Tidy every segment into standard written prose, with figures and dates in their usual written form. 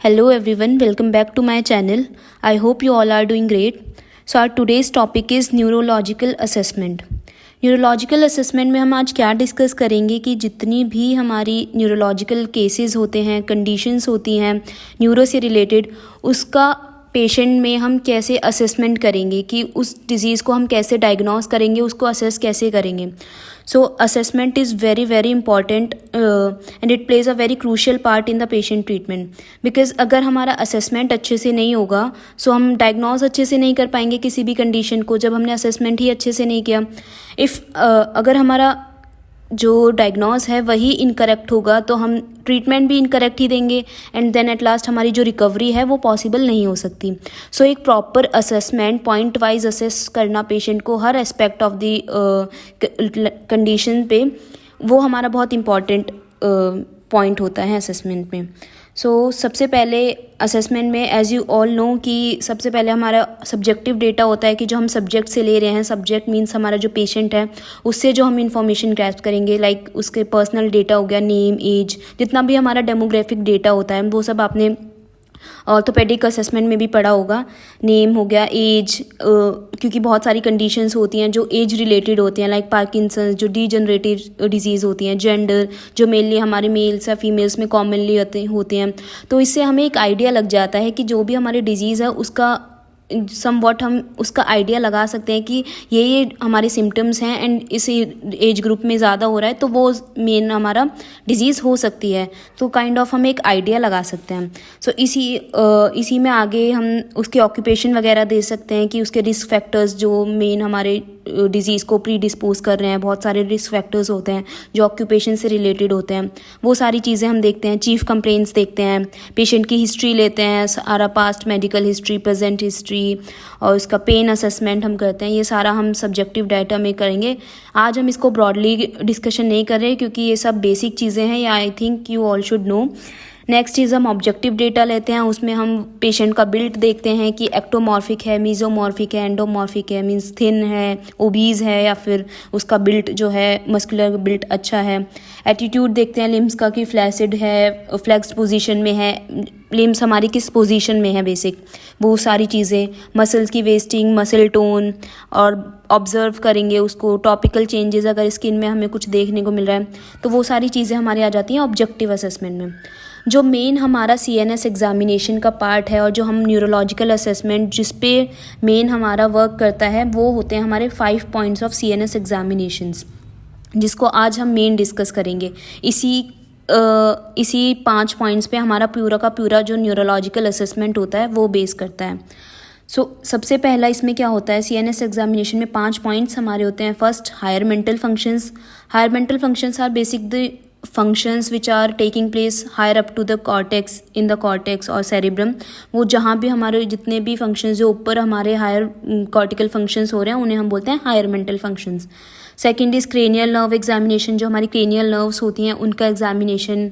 Hello everyone, welcome back to my channel. I hope you all are doing great. So our today's topic is neurological assessment. Neurological assessment में हम आज क्या discuss करेंगे कि जितनी भी हमारी न्यूरोलॉजिकल केसेस होते हैं, कंडीशंस होती हैं न्यूरो से रिलेटेड, उसका पेशेंट में हम कैसे असेसमेंट करेंगे कि उस डिज़ीज़ को हम कैसे डायग्नोस करेंगे, उसको असेस कैसे करेंगे. सो assessment is very very important and it plays a very crucial part in the patient treatment. Because अगर हमारा असेसमेंट अच्छे से नहीं होगा सो हम डायग्नोस अच्छे से नहीं कर पाएंगे किसी भी कंडीशन को, जब हमने असेसमेंट ही अच्छे से नहीं किया. अगर हमारा जो डायग्नोस है वही इनकरेक्ट होगा तो हम ट्रीटमेंट भी इनकरेक्ट ही देंगे एंड देन एट लास्ट हमारी जो रिकवरी है वो पॉसिबल नहीं हो सकती. सो एक proper assessment, point wise assess करना पेशेंट को हर एस्पेक्ट ऑफ द कंडीशन पे, वो हमारा बहुत इम्पॉर्टेंट पॉइंट होता है असेसमेंट में. सो सबसे पहले असेसमेंट में एज़ यू ऑल नो कि सबसे पहले हमारा सब्जेक्टिव डेटा होता है कि जो हम सब्जेक्ट से ले रहे हैं. सब्जेक्ट मीन्स हमारा जो पेशेंट है उससे जो हम इंफॉर्मेशन ग्रैस्प करेंगे, लाइक उसके पर्सनल डेटा हो गया, नेम, एज, जितना भी हमारा डेमोग्राफिक डेटा होता है वो सब आपने ऑर्थोपेडिक असेसमेंट में भी पढ़ा होगा. नेम हो गया, एज, क्योंकि बहुत सारी कंडीशंस होती हैं जो एज रिलेटेड होती हैं, लाइक पार्किंसंस जो डीजनरेटिव डिजीज़ होती हैं, जेंडर जो मेनली हमारे मेल्स या फीमेल्स में कॉमनली होते हैं. तो इससे हमें एक आइडिया लग जाता है कि जो भी हमारी डिजीज़ है उसका समवॉट हम उसका आइडिया लगा सकते हैं कि ये हमारे सिम्टम्स हैं एंड इस एज ग्रुप में ज़्यादा हो रहा है तो वो मेन हमारा डिजीज़ हो सकती है. तो काइंड ऑफ हम एक आइडिया लगा सकते हैं. सो इसी में आगे हम उसके ऑक्यूपेशन वगैरह दे सकते हैं कि उसके रिस्क फैक्टर्स जो मेन हमारे डिज़ीज़ को प्री डिस्पोज कर रहे हैं. बहुत सारे रिस्क फैक्टर्स होते हैं जो ऑक्यूपेशन से रिलेटेड होते हैं, वो सारी चीज़ें हम देखते हैं. चीफ कंप्लेंट्स देखते हैं, पेशेंट की हिस्ट्री लेते हैं, सारा past medical history, present history, और उसका पेन असेसमेंट हम करते हैं. ये सारा हम सब्जेक्टिव डाटा में करेंगे. आज हम इसको ब्रॉडली डिस्कशन नहीं कर रहे क्योंकि ये सब बेसिक चीज़ें हैं, या I think you all should know. Next चीज़ हम ऑब्जेक्टिव डेटा लेते हैं. उसमें हम पेशेंट का बिल्ट देखते हैं कि एक्टोमॉर्फिक है, मीजोमॉर्फिक है, एंडोमॉर्फिक है, मीन्स थिन है, ओबीज है, या फिर उसका बिल्ट जो है मस्कुलर बिल्ट अच्छा है. एटीट्यूड देखते हैं लिम्स का कि फ्लैसिड है, फ्लेक्स्ड पोजीशन में है, लिम्स हमारी किस पोजीशन में है, बेसिक वो सारी चीज़ें. मसल्स की वेस्टिंग, मसल टोन, और ऑब्जर्व करेंगे उसको. टॉपिकल चेंजेस अगर स्किन में हमें कुछ देखने को मिल रहा है तो वो सारी चीज़ें हमारी आ जाती हैं ऑब्जेक्टिव असेसमेंट में. जो मेन हमारा CNS एग्जामिनेशन का पार्ट है और जो हम न्यूरोलॉजिकल असेसमेंट जिस पे मेन हमारा वर्क करता है वो होते हैं हमारे 5 पॉइंट्स ऑफ CNS एग्जामिनेशंस, जिसको आज हम मेन डिस्कस करेंगे. इसी 5 पॉइंट्स पे हमारा पूरा का पूरा जो न्यूरोलॉजिकल असेसमेंट होता है वो बेस करता है. सबसे पहला इसमें क्या होता है, CNS एग्जामिनेशन में 5 पॉइंट्स हमारे होते हैं. First, higher mental functions. Higher mental functions are basic the functions which are taking place higher up to the cortex, in the cortex और सेरिब्रम. वो जहाँ भी हमारे जितने भी फंक्शंस जो ऊपर हमारे हायर कॉर्टिकल फंक्शंस हो रहे हैं उन्हें हम बोलते हैं higher mental functions. Second is cranial nerve examination, जो हमारी क्रेनियल नर्व्स होती हैं उनका एग्जामिनेशन.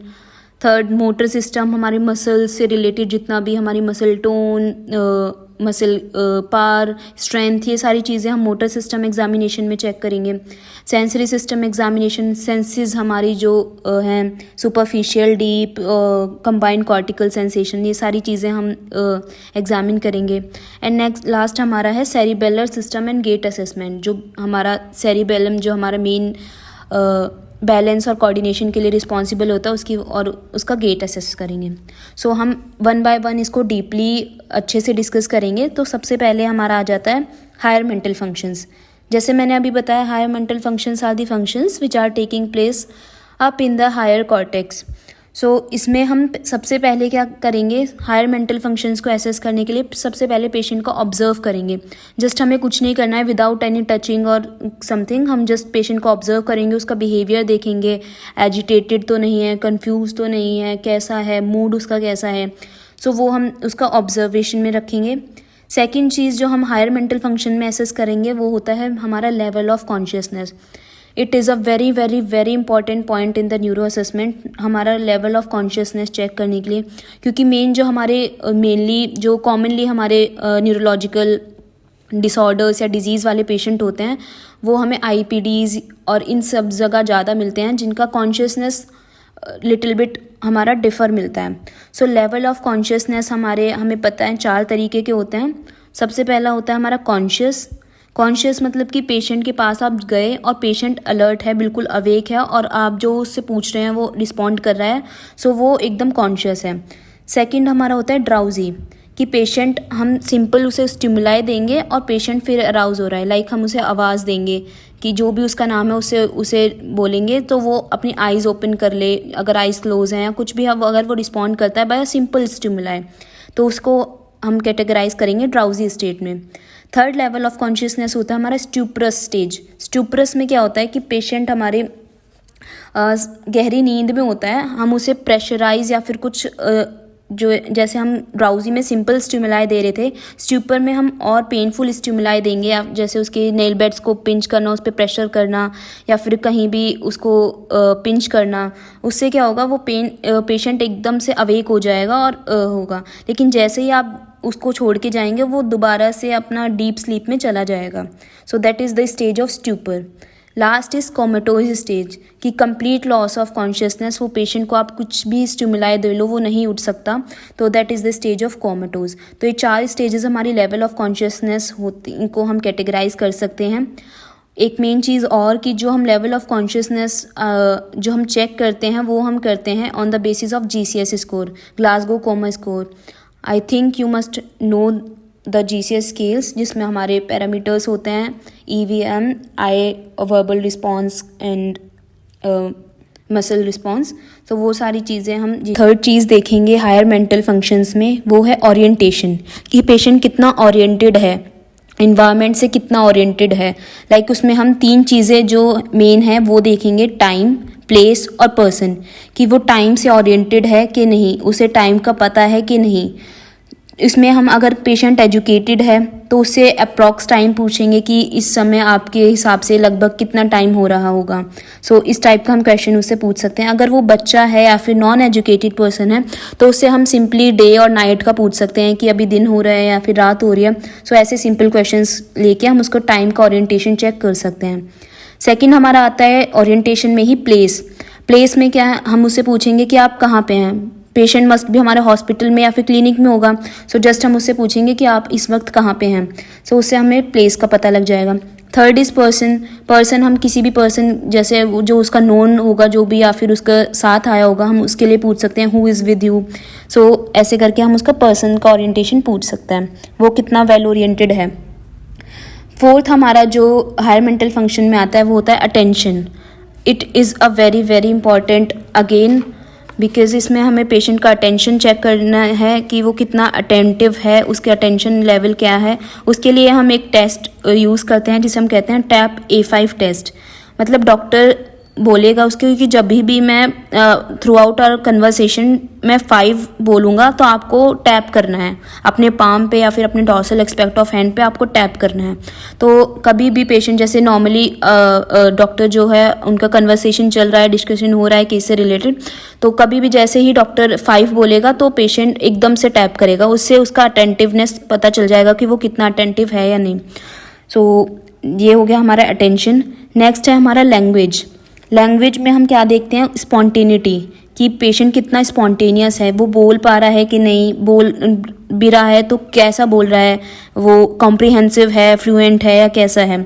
थर्ड, मोटर सिस्टम, हमारे मसल्स से रिलेटेड जितना भी हमारी muscle tone, muscle power, strength, ये सारी चीज़ें हम मोटर सिस्टम एग्जामिनेशन में चेक करेंगे. सेंसरी सिस्टम एग्जामिनेशन, सेंसेस हमारी जो हैं superficial, deep, combined cortical sensation, ये सारी चीज़ें हम एग्जामिन करेंगे. एंड नेक्स्ट लास्ट हमारा है cerebellar system and gait assessment, जो हमारा सेरिबेलम जो हमारा मेन बैलेंस और कोऑर्डिनेशन के लिए रिस्पॉन्सिबल होता है उसका गेट असेस करेंगे. सो हम 1 बाय 1 इसको डीपली अच्छे से डिस्कस करेंगे. तो सबसे पहले हमारा आ जाता है हायर मेंटल फंक्शंस. जैसे मैंने अभी बताया, higher mental functions are the functions which are taking place up in the higher cortex. So इसमें हम सबसे पहले क्या करेंगे, हायर मेंटल फंक्शंस को एसेस करने के लिए सबसे पहले पेशेंट को ऑब्जर्व करेंगे. जस्ट हमें कुछ नहीं करना है, विदाउट एनी टचिंग और समथिंग. हम जस्ट पेशेंट को ऑब्जर्व करेंगे, उसका बिहेवियर देखेंगे, एजिटेटेड तो नहीं है, कंफ्यूज तो नहीं है, कैसा है, मूड उसका कैसा है. सो वो हम उसका ऑब्जर्वेशन में रखेंगे. सेकेंड चीज़ जो हम हायर मेंटल फंक्शन में एसेस करेंगे वो होता है हमारा level of consciousness. It is a very very very important point in the neuro assessment, हमारा लेवल ऑफ कॉन्शियसनेस चेक करने के लिए. क्योंकि मेन जो हमारे मेनली जो कॉमनली हमारे न्यूरोलॉजिकल डिसऑर्डर्स या डिजीज़ वाले पेशेंट होते हैं वो हमें IPDs और इन सब जगह ज़्यादा मिलते हैं जिनका कॉन्शियसनेस लिटिल बिट हमारा डिफ़र मिलता है। सो लेवल ऑफ कॉन्शियसनेस हमें पता है 4 तरीके के होते हैं। सबसे पहला होता है हमारा कॉन्शियस मतलब कि पेशेंट के पास आप गए और पेशेंट अलर्ट है, बिल्कुल अवेक है और आप जो उससे पूछ रहे हैं वो रिस्पॉन्ड कर रहा है, सो वो एकदम कॉन्शियस है। सेकंड हमारा होता है ड्राउजी, कि पेशेंट हम सिंपल उसे स्टिमुलाई देंगे और पेशेंट फिर अराउज हो रहा है, लाइक हम उसे आवाज़ देंगे कि जो भी उसका नाम है उसे बोलेंगे तो वो अपनी आइज़ ओपन कर ले, अगर आइज़ क्लोज हैं या कुछ भी, अगर वो रिस्पॉन्ड करता है बाय सिंपल स्टिमुलाई तो उसको हम कैटेगराइज करेंगे ड्राउजी स्टेट में। थर्ड लेवल ऑफ कॉन्शियसनेस होता है हमारा स्ट्यूपरस स्टेज। स्ट्यूपरस में क्या होता है कि पेशेंट हमारे गहरी नींद में होता है, हम उसे प्रेशराइज या फिर कुछ जो जैसे हम ड्राउजी में सिंपल स्टिमुलाई दे रहे थे, स्ट्यूपर में हम और पेनफुल स्टिमुलाई देंगे, या जैसे उसके नेल बेड्स को पिंच करना, उस पर प्रेशर करना या फिर कहीं भी उसको पिंच करना। उससे क्या होगा, वो पेशेंट एकदम से अवेक हो जाएगा और होगा, लेकिन जैसे ही आप उसको छोड़ के जाएंगे वो दोबारा से अपना डीप स्लीप में चला जाएगा। So that is the stage of stupor. Last is comatose stage, कि कंप्लीट लॉस ऑफ कॉन्शियसनेस, वो पेशेंट को आप कुछ भी स्टिमुलाई दे लो वो नहीं उठ सकता, तो that is the stage of comatose. तो ये 4 स्टेजेस हमारी लेवल ऑफ कॉन्शियसनेस होती, इनको हम कैटेगराइज कर सकते हैं। एक मेन चीज़ और कि जो हम लेवल ऑफ कॉन्शियसनेस जो हम चेक करते हैं वो हम करते हैं on the basis of GCS score, Glasgow coma score. I think you must know the GCS scales, जिसमें हमारे पैरामीटर्स होते हैं EVM, eye verbal response and muscle response. तो वो सारी चीज़ें हम थर्ड चीज़ देखेंगे हायर मेंटल फंक्शंस में, वो है ओरिएंटेशन, कि पेशेंट कितना ओरिएंटेड है, इन्वायरमेंट से कितना ओरिएंटेड है। लाइक उसमें हम 3 चीज़ें जो मेन है वो देखेंगे, टाइम, प्लेस और पर्सन, कि वो टाइम से ओरिएंटेड है कि नहीं, उसे टाइम का पता है कि नहीं। इसमें हम अगर पेशेंट एजुकेटेड है तो उससे अप्रॉक्स टाइम पूछेंगे कि इस समय आपके हिसाब से लगभग कितना टाइम हो रहा होगा। सो इस टाइप का हम क्वेश्चन उससे पूछ सकते हैं। अगर वो बच्चा है या फिर नॉन एजुकेटेड पर्सन है तो उससे हम सिंपली डे और नाइट का पूछ सकते हैं कि अभी दिन हो रहा है या फिर रात हो रही है। सो ऐसे सिंपल क्वेश्चंस लेके हम उसको टाइम का ओरिएंटेशन चेक कर सकते हैं। सेकेंड हमारा आता है ओरिएंटेशन में ही प्लेस में क्या है, हम उससे पूछेंगे कि आप कहाँ पे हैं। पेशेंट मस्ट भी हमारे हॉस्पिटल में या फिर क्लिनिक में होगा, सो जस्ट हम उससे पूछेंगे कि आप इस वक्त कहाँ पे हैं, सो उससे हमें प्लेस का पता लग जाएगा। थर्ड इज़ पर्सन हम किसी भी पर्सन जैसे जो उसका नोन होगा जो भी या फिर उसका साथ आया होगा, हम उसके लिए पूछ सकते हैं हु इज़ विद यू। सो ऐसे करके हम उसका पर्सन का ओरिएंटेशन पूछ सकते हैं, वो कितना वेल ओरिएंटेड है। फोर्थ हमारा जो हायर मेंटल फंक्शन में आता है वो होता है attention. It is a very very important again, because इसमें हमें पेशेंट का अटेंशन चेक करना है कि वो कितना अटेंटिव है, उसके अटेंशन लेवल क्या है। उसके लिए हम एक टेस्ट यूज़ करते हैं जिसे हम कहते हैं टैप A5 टेस्ट। मतलब डॉक्टर बोलेगा उसके, क्योंकि जब भी मैं थ्रू आउट आवर कन्वर्सेशन मैं 5 बोलूँगा तो आपको टैप करना है अपने पाम पे या फिर अपने डॉर्सल एक्सपेक्ट ऑफ हैंड पे आपको टैप करना है। तो कभी भी पेशेंट जैसे नॉर्मली डॉक्टर जो है उनका कन्वर्सेशन चल रहा है, डिस्कशन हो रहा है केस से रिलेटेड, तो कभी भी जैसे ही डॉक्टर 5 बोलेगा तो पेशेंट एकदम से टैप करेगा, उससे उसका अटेंटिवनेस पता चल जाएगा कि वो कितना अटेंटिव है या नहीं। सो ये हो गया हमारा अटेंशन। नेक्स्ट है हमारा लैंग्वेज में हम क्या देखते हैं, स्पॉन्टेनिटी, कि पेशेंट कितना स्पॉन्टेनियस है, वो बोल पा रहा है कि नहीं, बोल भी रहा है तो कैसा बोल रहा है, वो कॉम्प्रिहेंसिव है, फ्लुएंट है या कैसा है।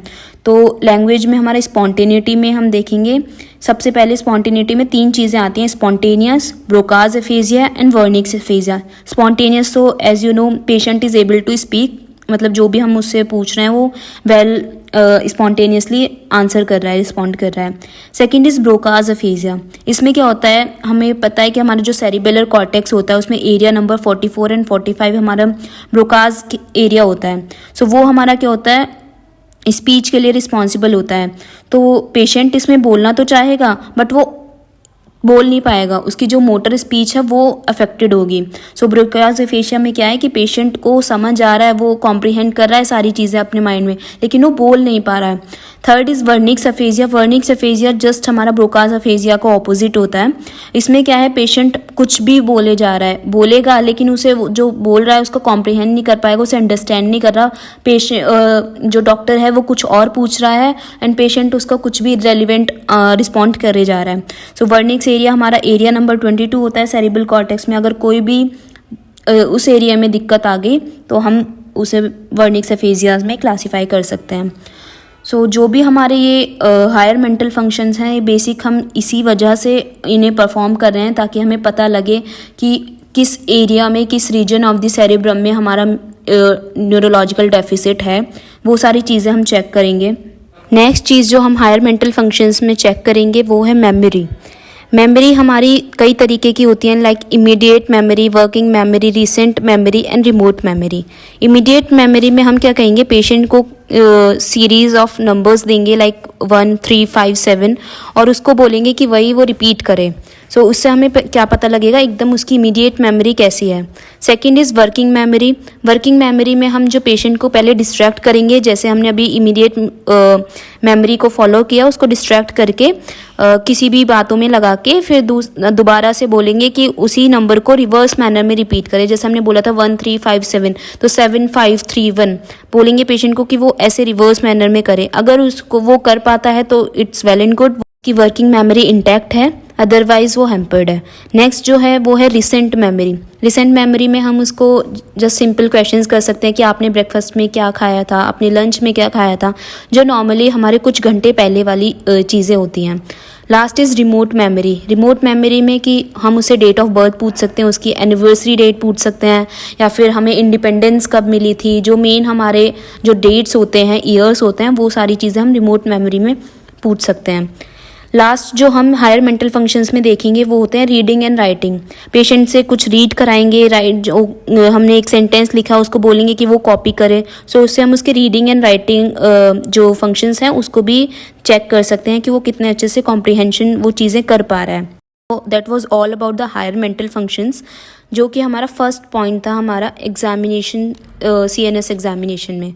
तो लैंग्वेज में हमारा स्पॉन्टेनिटी में हम देखेंगे, सबसे पहले स्पॉन्टेनिटी में 3 चीज़ें आती हैं, spontaneous, Broca's aphasia and Wernicke's aphasia. Spontaneous तो as you know patient is able to speak, मतलब जो भी हम उससे पूछ रहे हैं वो वेल स्पॉन्टेनियसली आंसर कर रहा है, रिस्पॉन्ड कर रहा है। Second is Broca's aphasia. इसमें क्या होता है, हमें पता है कि हमारा जो सेरिबेलर कॉर्टेक्स होता है उसमें एरिया नंबर 44 एंड 45 हमारा ब्रोकाज एरिया होता है। सो वो हमारा क्या होता है, स्पीच के लिए रिस्पॉन्सिबल होता है। तो पेशेंट इसमें बोलना तो चाहेगा बट वो बोल नहीं पाएगा, उसकी जो मोटर स्पीच है वो अफेक्टेड होगी। सो ब्रोकाज एफेजिया में क्या है कि पेशेंट को समझ आ रहा है, वो कॉम्प्रिहेंड कर रहा है सारी चीज़ें अपने माइंड में, लेकिन वो बोल नहीं पा रहा है। Third is Wernicke's aphasia. Wernicke's aphasia just हमारा ब्रोकाज एफेजिया का ऑपोजिट होता है। इसमें क्या है, पेशेंट कुछ भी बोले जा रहा है, बोलेगा लेकिन उसे जो बोल रहा है उसको कॉम्प्रिहेंड नहीं कर पाएगा, उसे अंडरस्टैंड नहीं कर रहा। पेशेंट जो डॉक्टर है वो कुछ और पूछ रहा है एंड पेशेंट उसका कुछ भी रेलिवेंट रिस्पॉन्ड करे जा रहा है। सो वर्निक्स एरिया हमारा एरिया नंबर 22 होता है सेरिब्रल कॉर्टेक्स में। अगर कोई भी उस एरिया में दिक्कत आ गई तो हम उसे वर्निक्स एफेजियाज में क्लासीफाई कर सकते हैं। सो जो भी हमारे ये हायर मेंटल फंक्शंस हैं, ये बेसिक हम इसी वजह से इन्हें परफॉर्म कर रहे हैं ताकि हमें पता लगे कि किस एरिया में, किस रीजन ऑफ द सेरिब्रम में हमारा न्यूरोलॉजिकल डेफिसिट है। वो सारी चीज़ें हम चेक करेंगे। नेक्स्ट चीज़ जो हम हायर मेंटल फंक्शंस में चेक करेंगे वो है मेमोरी। मेमोरी हमारी कई तरीके की होती हैं, like immediate memory, working memory, recent memory and remote memory. Immediate memory में हम क्या कहेंगे, पेशेंट को सीरीज ऑफ नंबर्स देंगे लाइक 1, 3, 5, 7 और उसको बोलेंगे कि वही वो रिपीट करे। सो उससे हमें क्या पता लगेगा एकदम उसकी इमीडिएट मेमोरी कैसी है। Second is working memory. Working memory में हम जो पेशेंट को पहले डिस्ट्रैक्ट करेंगे, जैसे हमने अभी इमीडिएट मेमोरी को फॉलो किया, उसको डिस्ट्रैक्ट करके किसी भी बातों में लगा के फिर दोबारा से बोलेंगे कि उसी नंबर को रिवर्स मैनर में रिपीट करें। जैसे हमने बोला था 1, 3, 5, 7, तो 7, 5, 3, 1 बोलेंगे पेशेंट को कि वो ऐसे रिवर्स मैनर में करे। अगर उसको वो कर पाता है तो इट्स वेल एंड गुड कि वर्किंग मेमोरी इंटैक्ट है, अदरवाइज वो हैम्पर्ड है। नेक्स्ट जो है वो है रिसेंट मेमोरी। रिसेंट मेमोरी में हम उसको जस्ट सिंपल क्वेश्चंस कर सकते हैं कि आपने ब्रेकफास्ट में क्या खाया था, आपने लंच में क्या खाया था, जो नॉर्मली हमारे कुछ घंटे पहले वाली चीज़ें होती हैं। Last is remote memory. Remote memory में कि हम उसे डेट ऑफ बर्थ पूछ सकते हैं, उसकी एनिवर्सरी डेट पूछ सकते हैं, या फिर हमें इंडिपेंडेंस कब मिली थी, जो मेन हमारे जो डेट्स होते हैं, ईयर्स होते हैं, वो सारी चीज़ें हम रिमोट मेमोरी में पूछ सकते हैं। लास्ट जो हम हायर मेंटल फंक्शंस में देखेंगे वो होते हैं रीडिंग एंड राइटिंग। पेशेंट से कुछ रीड कराएंगे, जो हमने एक सेंटेंस लिखा उसको बोलेंगे कि वो कॉपी करे। सो उससे हम उसके रीडिंग एंड राइटिंग जो फंक्शंस हैं उसको भी चेक कर सकते हैं कि वो कितने अच्छे से कॉम्प्रिहेंशन वो चीज़ें कर पा रहा है। तो that was all about the higher mental functions, जो कि हमारा फर्स्ट पॉइंट था हमारा एग्जामिनेशन CNS एग्जामिनेशन में।